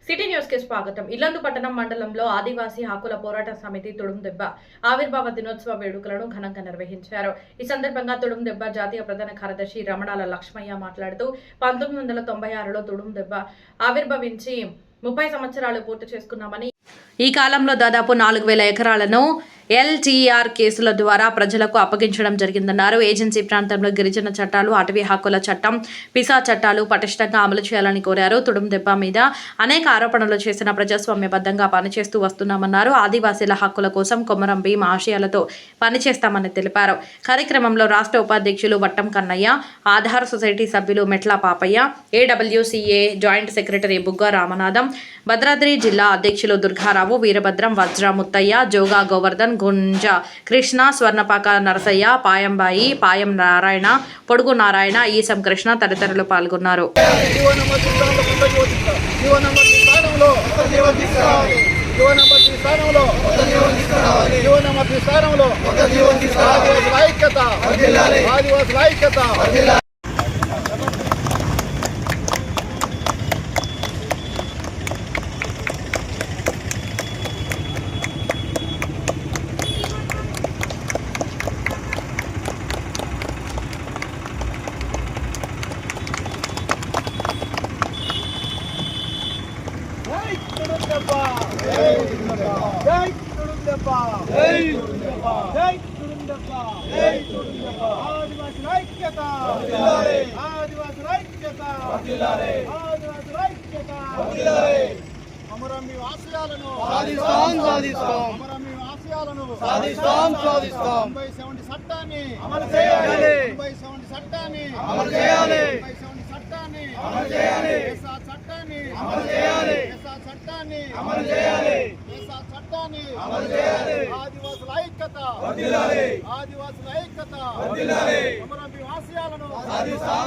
City news కి స్వాగతం. ఇల్లందు పట్టణం మండలంలో ఆదివాసీ హక్కుల పోరాట సమితి తుడుందెబ్బ ఆవిర్భావ దినోత్సవ వేడుకలను ఘనంగా నిర్వహించారు. ఈ సందర్భంగా తుడుందెబ్బ జాతీయ ప్రధాన కార్యదర్శి రమణాల లక్ష్మయ్య మాట్లాడుతూ 1996లో తుడుందెబ్బ ఆవిర్భవించి 30 సంవత్సరాలు పూర్తి చేసుకున్నామని, ఈ కాలంలో దాదాపు 4000 ఎకరాలను ఎల్టీఆర్ కేసుల ద్వారా ప్రజలకు అప్పగించడం జరిగిందన్నారు. ఏజెన్సీ ప్రాంతంలో గిరిజన చట్టాలు, అటవీ హక్కుల చట్టం, పిసా చట్టాలు పటిష్టంగా అమలు చేయాలని కోరారు. తుడుందెబ్బ మీద అనేక ఆరోపణలు చేసిన ప్రజాస్వామ్యబద్ధంగా పనిచేస్తూ వస్తున్నామన్నారు. ఆదివాసీల హక్కుల కోసం కొమరం భీం ఆశయాలతో పనిచేస్తామని తెలిపారు. కార్యక్రమంలో రాష్ట్ర ఉపాధ్యక్షులు వట్టం కన్నయ్య, ఆధార్ సొసైటీ సభ్యులు మెట్ల పాపయ్య, ఏడబ్ల్యూసీఏ జాయింట్ సెక్రటరీ బుగ్గ రామనాథం, భద్రాద్రి జిల్లా అధ్యక్షులు దుర్గారావు, వీరభద్రం, వజ్ర ముత్తయ్య, జోగా గోవర్ధన్, గుంజ కృష్ణ, స్వర్ణపాక నరసయ్య, పాయంబాయి, పాయం నారాయణ, పొడుగు నారాయణ, ఈసం కృష్ణ తదితరులు పాల్గొన్నారు. చట్టాన్ని అమలు చేయాలి. చట్టాన్ని అమలు చేయాలి. చట్టాన్ని అమలు చేయాలి. చట్టాన్ని అమలు చేయాలి. చట్టాన్ని అమలు చేయాలి. చట్టాన్ని అమలు చేయాలి. ఆదివాసుల ఐక్యత వర్ధిల్లాలి. ఆదివాసుల ఐక్యత వర్ధిల్లాలి. కొమరం భీం ఆశయాలను సాధిస్తాం.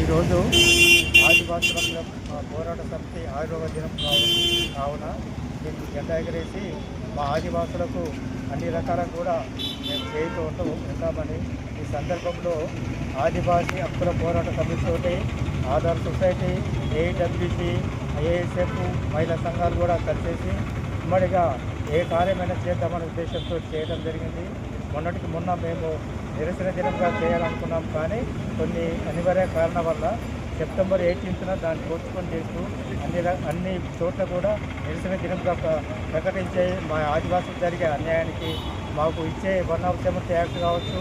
ఈరోజు ఆదివాసుల పోరాట సమితి ఆవిర్భావ దినం కావున దీన్ని జెండా ఎగరేసి మా ఆదివాసులకు అన్ని రకాల కూడా మేము చేస్తూ ఉంటామని ఈ సందర్భంలో ఆదివాసీ హక్కుల పోరాట సమితితోటి ఆధార్ సొసైటీ, ఏడబ్ల్యూసీ, ఐఏఎస్ఎఫ్ మహిళా సంఘాలు కూడా కలిసేసి ఉమ్మడిగా ఏ కార్యమైనా చేద్దామనే ఉద్దేశంతో చేయడం జరిగింది. మొన్నటికి మొన్న మేము నిరసన దినంగా చేయాలనుకున్నాం, కానీ కొన్ని అనివార్య కారణం వల్ల సెప్టెంబర్ 18న దాన్ని పోస్ట్పోన్ చేస్తూ అన్ని చోట్ల కూడా నిరసన దినంగా ప్రకటించే మా ఆదివాసులకు జరిగే అన్యాయానికి మాకు ఇచ్చే 170 యాక్ట్ కావచ్చు,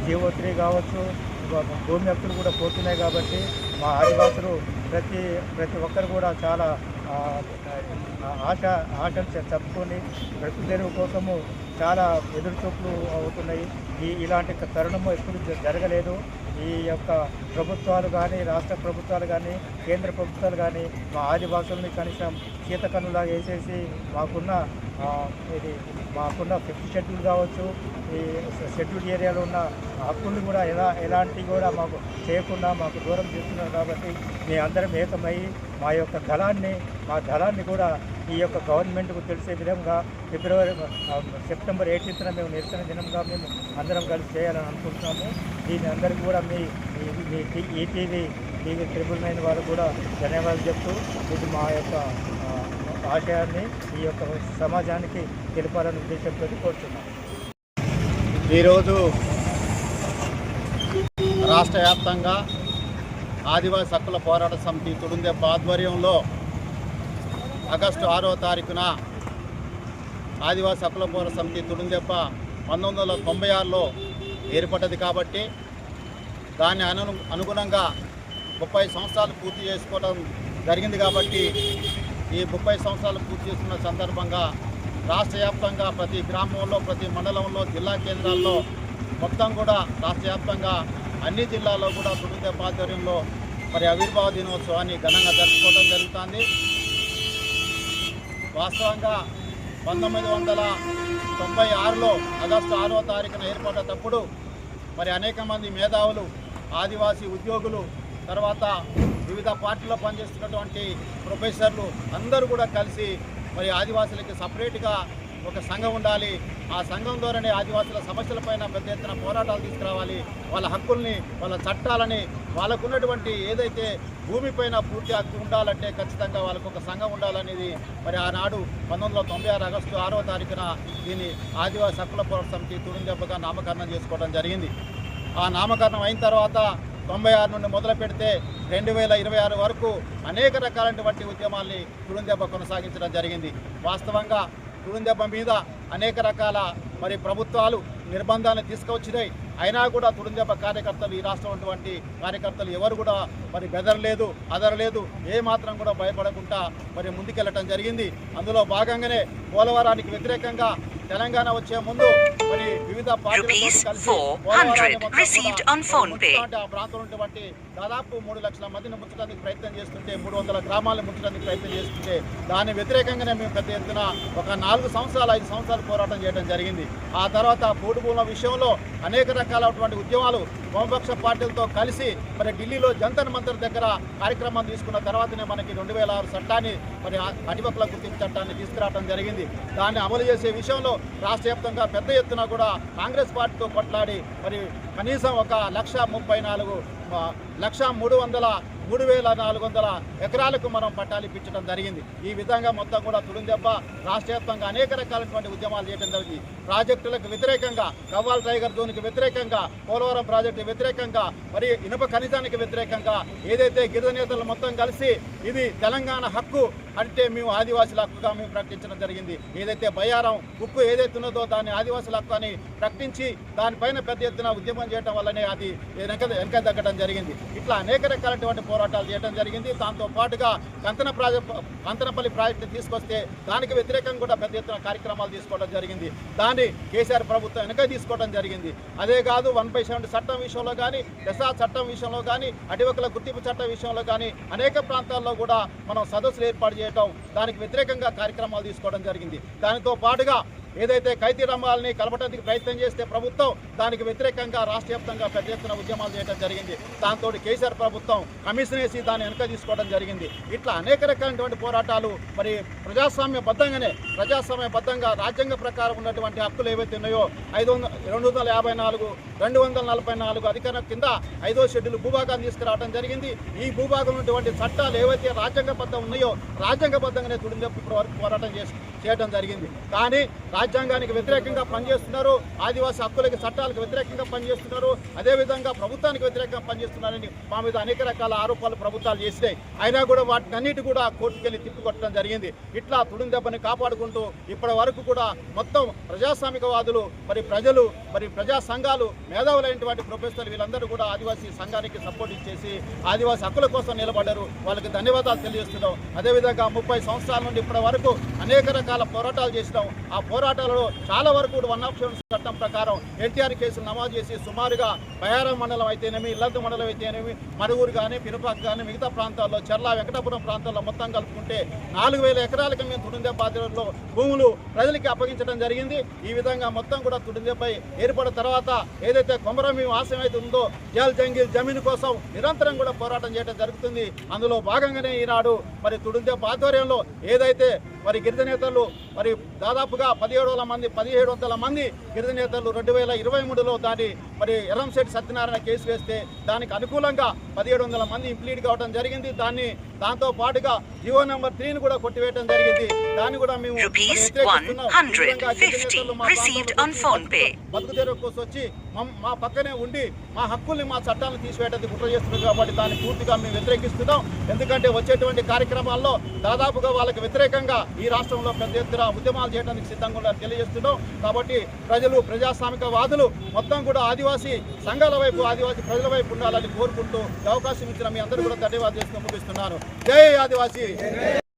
జీవో 3 కావచ్చు, భూమి హక్కులు కూడా పోతున్నాయి. కాబట్టి మా ఆదివాసులు ప్రతి ఒక్కరు కూడా చాలా ఆశలు చెప్పుకొని బ్రతుకు తెరువు కోసము చాలా ఎదురుచూపులు అవుతున్నాయి. ఇలాంటి తరుణము ఎప్పుడు జరగలేదు. ఈ యొక్క ప్రభుత్వాలు కానీ, రాష్ట్ర ప్రభుత్వాలు కానీ, కేంద్ర ప్రభుత్వాలు కానీ మా ఆదివాసుల్ని కనీసం చీతకన్నులాగా వేసేసి మాకున్న 5th షెడ్యూల్ కావచ్చు, ఈ షెడ్యూల్ ఏరియాలో ఉన్న హక్కుల్ని కూడా ఎలాంటి కూడా మాకు చేయకుండా మాకు దూరం చేస్తున్నారు. కాబట్టి మీ అందరం ఏకమై మా దళాన్ని కూడా ఈ యొక్క గవర్నమెంట్కు తెలిసే విధంగా సెప్టెంబర్ 18న మేము నిరసన దినంగా మేము అందరం కలిసి చేయాలని అనుకుంటున్నాము. దీని అందరికీ కూడా మీ ఈటీవీ 9 వారు కూడా ధన్యవాదాలు చెప్తూ ఇది మా యొక్క ఆశయాన్ని ఈ యొక్క సమాజానికి తెలిపాలని ఉద్దేశంతో కోరుతున్నాము. ఈరోజు రాష్ట్ర వ్యాప్తంగా ఆదివాసీ హక్కుల పోరాట సమితి తుడుందెబ్బ ఆధ్వర్యంలో ఆగస్టు 6వ తారీఖున ఆదివాసీ హక్కుల పోరాట సమితి తుడుందెబ్బ 1996లో ఏర్పడ్డది. కాబట్టి దాన్ని అనుగుణంగా 30 సంవత్సరాలు పూర్తి చేసుకోవడం జరిగింది. కాబట్టి ఈ 30 సంవత్సరాలు పూర్తి చేసుకున్న సందర్భంగా రాష్ట్ర వ్యాప్తంగా ప్రతి గ్రామంలో, ప్రతి మండలంలో, జిల్లా కేంద్రాల్లో మొత్తం కూడా రాష్ట్ర వ్యాప్తంగా అన్ని జిల్లాల్లో కూడా తుడుందెబ్బ ఆధ్వర్యంలో ఆవిర్భావ దినోత్సవాన్ని ఘనంగా జరుపుకోవడం జరుగుతుంది. వాస్తవంగా 1996లో ఆగస్టు 6వ తారీఖున ఏర్పడ్డప్పుడు అనేక మంది మేధావులు, ఆదివాసీ ఉద్యోగులు, తర్వాత వివిధ పార్టీల్లో పనిచేస్తున్నటువంటి ప్రొఫెసర్లు అందరూ కూడా కలిసి మరి ఆదివాసులకి సపరేట్గా ఒక సంఘం ఉండాలి. ఆ సంఘం ద్వారానే ఆదివాసుల సమస్యలపైన పెద్ద ఎత్తున పోరాటాలు తీసుకురావాలి. వాళ్ళ హక్కుల్ని, వాళ్ళ చట్టాలని, వాళ్ళకున్నటువంటి ఏదైతే భూమిపైన పూర్తి హక్కు ఉండాలంటే ఖచ్చితంగా వాళ్ళకు ఒక సంఘం ఉండాలనేది మరి ఆనాడు 1996 ఆగస్టు 6వ తారీఖున దీన్ని ఆదివాసీ హక్కుల పోరాట సమితి తుడుందెబ్బగా నామకరణం చేసుకోవడం జరిగింది. ఆ నామకరణం అయిన తర్వాత 96 నుండి మొదలు పెడితే 2026 వరకు అనేక రకాలైనటువంటి ఉద్యమాల్ని తుడుందెబ్బ కొనసాగించడం జరిగింది. వాస్తవంగా తుడుందెబ్బ మీద అనేక రకాల మరి ప్రభుత్వాలు నిర్బంధాన్ని తీసుకొచ్చినాయి. అయినా కూడా తుడుందెబ్బ కార్యకర్తలు, ఈ రాష్ట్రం ఉన్నటువంటి కార్యకర్తలు ఎవరు కూడా మరి బెదరలేదు, అదరలేదు, ఏ మాత్రం కూడా భయపడకుండా మరి ముందుకెళ్ళటం జరిగింది. అందులో భాగంగానే పోలవరానికి వ్యతిరేకంగా తెలంగాణ వచ్చే ముందు మరి వివిధ పార్టీలతో కలిసి ఆ ప్రాంతంలో ఉన్నటువంటి దాదాపు 3 లక్షల మందిని ముంచడానికి ప్రయత్నం చేస్తుంటే, 300 గ్రామాలను ముంచడానికి ప్రయత్నం చేస్తుంటే దాని వ్యతిరేకంగానే మేము పెద్ద ఎత్తున ఒక 4 సంవత్సరాలు 5 సంవత్సరాలు పోరాటం చేయడం జరిగింది. ఆ తర్వాత పోటు భూముల విషయంలో అనేక రకాలైనటువంటి ఉద్యమాలు వామపక్ష పార్టీలతో కలిసి మరి ఢిల్లీలో జంతర్ మంతర్ దగ్గర కార్యక్రమం తీసుకున్న తర్వాతనే మనకి 2006 చట్టాన్ని, మరి అటుపక్కల గుర్తింపు చట్టాన్ని తీసుకురావడం జరిగింది. దాన్ని అమలు చేసే విషయంలో రాష్ట్ర వ్యాప్తంగా పెద్ద ఎత్తున కూడా కాంగ్రెస్ పార్టీతో కొట్లాడి మరి కనీసం 1,34,3,400 ఎకరాలకు మనం పట్టాలు ఇప్పించడం జరిగింది. ఈ విధంగా మొత్తం కూడా తుడుందెబ్బ రాష్ట్ర వ్యాప్తంగా అనేక రకాలైనటువంటి ఉద్యమాలు చేయడం జరిగింది. ప్రాజెక్టులకు వ్యతిరేకంగా, కవ్వాల్ టైగర్ జోన్కి వ్యతిరేకంగా, పోలవరం ప్రాజెక్టు వ్యతిరేకంగా, మరి ఇనుప ఖనిజానికి వ్యతిరేకంగా ఏదైతే గిరిజన నేతలు మొత్తం కలిసి ఇది తెలంగాణ హక్కు అంటే మేము ఆదివాసుల హక్కుగా మేము ప్రకటించడం జరిగింది. ఏదైతే బయ్యారం ఉక్కు ఏదైతే ఉన్నదో దాన్ని ఆదివాసుల హక్కు అని ప్రకటించి దానిపైన పెద్ద ఎత్తున ఉద్యమం చేయడం వల్లనే అది వెనక తగ్గడం జరిగింది. ఇట్లా అనేక రకాలైనటువంటి పోరాటాలు చేయడం జరిగింది. దాంతో పాటుగా కంతనపల్లి ప్రాజెక్టు తీసుకొస్తే దానికి వ్యతిరేకంగా కూడా పెద్ద ఎత్తున కార్యక్రమాలు తీసుకోవడం జరిగింది. దాన్ని కేసీఆర్ ప్రభుత్వం వెనక తీసుకోవడం జరిగింది. అదే కాదు 1/7 చట్టం విషయంలో కానీ, దశా చట్టం విషయంలో కానీ, అటవీకుల గుర్తింపు చట్టం విషయంలో కానీ అనేక ప్రాంతాల్లో కూడా మనం సదస్సులు ఏర్పాటు చేయడం, దానికి వ్యతిరేకంగా కార్యక్రమాలు తీసుకోవడం జరిగింది. దానితో పాటుగా ఏదైతే ఖైదీ రంగాల్ని కలపడానికి ప్రయత్నం చేస్తే ప్రభుత్వం దానికి వ్యతిరేకంగా రాష్ట్ర వ్యాప్తంగా పెద్ద ఎత్తున ఉద్యమాలు చేయడం జరిగింది. దాంతో కేసీఆర్ ప్రభుత్వం కమిషన్ వేసి దాన్ని వెనక తీసుకోవడం జరిగింది. ఇట్లా అనేక రకాలైనటువంటి పోరాటాలు మరి ప్రజాస్వామ్యబద్ధంగా రాజ్యాంగ ప్రకారం ఉన్నటువంటి హక్కులు ఏవైతే ఉన్నాయో 254, 244 అధికారం కింద 5వ షెడ్యూల్ భూభాగాన్ని తీసుకురావడం జరిగింది. ఈ భూభాగం ఉన్నటువంటి చట్టాలు ఏవైతే రాజ్యాంగబద్ధం ఉన్నాయో రాజ్యాంగబద్ధంగానే తుడుందెబ్బ పోరాటం చేయడం జరిగింది. కానీ రాజ్యాంగానికి వ్యతిరేకంగా పనిచేస్తున్నారు, ఆదివాసీ హక్కులకి చట్టాలకు వ్యతిరేకంగా పనిచేస్తున్నారు, అదేవిధంగా ప్రభుత్వానికి వ్యతిరేకంగా పనిచేస్తున్నారని మా మీద అనేక రకాల ఆరోపణలు ప్రభుత్వాలు చేసినాయి. అయినా కూడా వాటినన్నిటి కూడా కోర్టుకెళ్ళి తిప్పికొట్టడం జరిగింది. ఇట్లా తుడుందెబ్బని కాపాడుకుంటూ ఇప్పటి వరకు కూడా మొత్తం ప్రజాస్వామికవాదులు, మరి ప్రజలు, మరి ప్రజా సంఘాలు, మేధావులైనటువంటి ప్రొఫెసర్లు వీళ్ళందరూ కూడా ఆదివాసీ సంఘానికి సపోర్ట్ ఇచ్చేసి ఆదివాసీ హక్కుల కోసం నిలబడ్డారు. వాళ్ళకి ధన్యవాదాలు తెలియజేస్తున్నాం. అదేవిధంగా 30 సంవత్సరాల నుండి ఇప్పటి వరకు అనేక రకాల పోరాటాలు చేసినాం. ఆ పోరాటాలలో చాలా వరకు 107 చట్టం ప్రకారం ఎన్టీఆర్ కేసులు నమోదు చేసి సుమారుగా బయారం మండలం అయితేనేమి, ఇల్లందు మండలం అయితేనేమి, మరుగురు కానీ, పినపాక కానీ, మిగతా ప్రాంతాల్లో చర్ల, వెంకటాపురం ప్రాంతాల్లో మొత్తం కలుపుకుంటే 4000 ఎకరాలకు మేము తుడుందెబ్బ ఆధ్వర్యంలో భూములు ప్రజలకి అప్పగించడం జరిగింది. ఈ విధంగా మొత్తం కూడా తుడుందెబ్బై ఏర్పడిన తర్వాత ఏదైతే కొమరంభీం ఆశయం అయితే ఉందో జల్ జంగిల్ జమీన్ కోసం నిరంతరం కూడా పోరాటం చేయడం జరుగుతుంది. అందులో భాగంగానే ఈనాడు మరి తుడుందెబ్బ ఆధ్వర్యంలో ఏదైతే మరి గిరిజన నేతలు మరి దాదాపుగా 1700 మంది గిరిజన నేతలు 2023లో దాన్ని మరి ఎర్రంశెట్టి సత్యనారాయణ కేసు వేస్తే దానికి అనుకూలంగా 1700 మంది ఇంప్లీడ్ కావడం జరిగింది. దాంతో పాటుగా జీవో నెంబర్ 3ని కూడా కొట్టివేయడం జరిగింది. దాన్ని కూడా మేము బతుకుదేరు కోసం వచ్చి మా పక్కనే ఉండి మా హక్కుల్ని, మా చట్టాలను తీసివేయడానికి కుట్ర చేస్తున్నారు కాబట్టి దాన్ని పూర్తిగా మేము వ్యతిరేకిస్తున్నాం. ఎందుకంటే వచ్చేటువంటి కార్యక్రమాల్లో దాదాపుగా వాళ్ళకి వ్యతిరేకంగా ఈ రాష్ట్రంలో పెద్ద ఎత్తున ఉద్యమాలు చేయడానికి సిద్ధంగా ఉండాలని తెలియజేస్తున్నాం. కాబట్టి ప్రజలు, ప్రజాస్వామికవాదులు మొత్తం కూడా ఆదివాసీ సంఘాల వైపు, ఆదివాసీ ప్రజల వైపు ఉండాలని కోరుకుంటూ అవకాశం ఇచ్చిన మీ అందరూ కూడా ధన్యవాదాలు చేస్తూ ముగిస్తున్నాను. జై ఆదివాసీ.